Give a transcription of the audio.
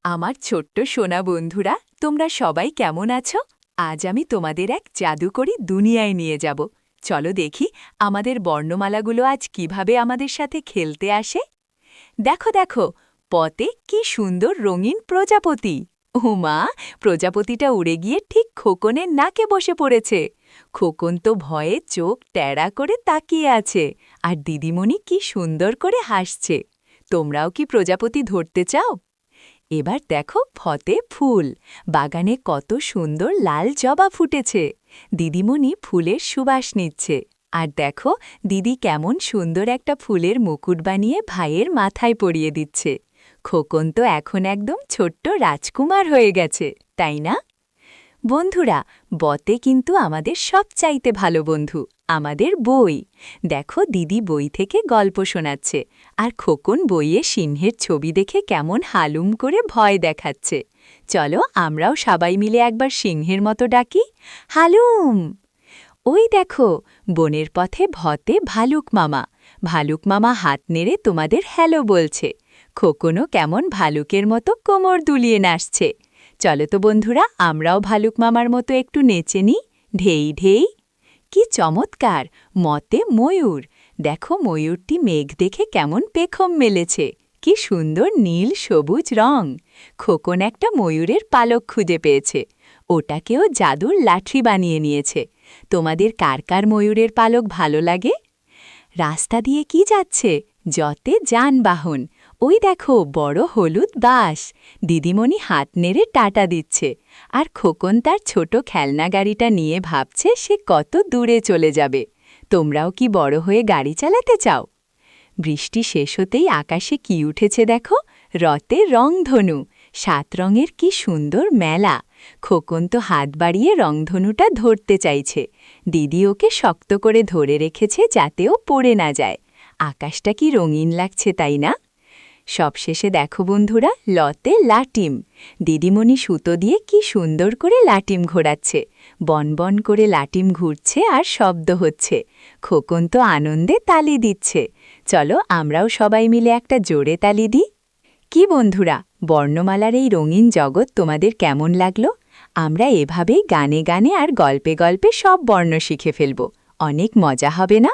আমার ছোট্ট সোনা বন্ধুরা, তোমরা সবাই কেমন আছো? আজ আমি তোমাদের এক জাদুকরী দুনিয়ায় নিয়ে যাব। চলো দেখি আমাদের বর্ণমালাগুলো আজ কিভাবে আমাদের সাথে খেলতে আসে। দেখো দেখো, পথে কি সুন্দর রঙিন প্রজাপতি। মা, প্রজাপতিটা উড়ে গিয়ে ঠিক খোকনের নাকে বসে পড়েছে। খোকন তো ভয়ে চোখ টেরা করে তাকিয়ে আছে, আর দিদিমণি কি সুন্দর করে হাসছে। তোমরাও কি প্রজাপতি ধরতে চাও? এবার দেখো ফতে ফুল, বাগানে কত সুন্দর লাল জবা ফুটেছে। দিদিমণি ফুলের সুবাস নিচ্ছে। আর দেখো দিদি কেমন সুন্দর একটা ফুলের মুকুট বানিয়ে ভাইয়ের মাথায় পরিয়ে দিচ্ছে। খোকন তো এখন একদম ছোট্ট রাজকুমার হয়ে গেছে, তাই না? বন্ধুরা, বতে কিন্তু আমাদের সবচাইতে ভালো বন্ধু, আমাদের বই। দেখো দিদি বই থেকে গল্প শোনাচ্ছে, আর খোকন বইয়ে সিংহের ছবি দেখে কেমন হালুম করে ভয় দেখাচ্ছে। চলো আমরাও সবাই মিলে একবার সিংহের মতো ডাকি, হালুম। ওই দেখো, বনের পথে ভতে ভালুক মামা। ভালুক মামা হাত নেড়ে তোমাদের হ্যালো বলছে। খোকনও কেমন ভালুকের মতো কোমর দুলিয়ে নাচছে। চলো তো বন্ধুরা, আমরাও ভালুক মামার মতো একটু নেচে নিই, ঢেই ঢেই। কি চমৎকার, মতে ময়ূর। দেখো ময়ূরটি মেঘ দেখে কেমন পেখম মেলেছে। কি সুন্দর নীল সবুজ রং। খোকন একটা ময়ূরের পালক খুঁজে পেয়েছে। ওটাকেও জাদুর লাঠি বানিয়ে নিয়েছে। তোমাদের কার কার ময়ূরের পালক ভালো লাগে? রাস্তা দিয়ে কি যাচ্ছে? যতে যানবাহন। ওই দেখো বড় হলুদ বাস। দিদিমণি হাত নেড়ে টাটা দিচ্ছে। আর খোকন তার ছোট খেলনা গাড়িটা নিয়ে ভাবছে সে কত দূরে চলে যাবে। তোমরাও কি বড় হয়ে গাড়ি চালাতে চাও? বৃষ্টি শেষ হতেই আকাশে কি উঠেছে দেখো, রতে রংধনু। 7 রঙের কি সুন্দর মেলা। খোকন তো হাত বাড়িয়ে রংধনুটা ধরতে চাইছে। দিদি ওকে শক্ত করে ধরে রেখেছে যাতে ও পড়ে না যায়। আকাশটা কি রঙিন লাগছে, তাই না? সবশেষে দেখো বন্ধুরা, লতে লাটিম। দিদিমণি সুতো দিয়ে কি সুন্দর করে লাটিম ঘোরাচ্ছে। বনবন করে লাটিম ঘুরছে আর শব্দ হচ্ছে। খোকন তো আনন্দে তালি দিচ্ছে। চলো আমরাও সবাই মিলে একটা জোরে তালি দিই। কি বন্ধুরা, বর্ণমালার এই রঙিন জগৎ তোমাদের কেমন লাগলো? আমরা এভাবেই গানে গানে আর গল্পে গল্পে সব বর্ণ শিখে ফেলব। অনেক মজা হবে না?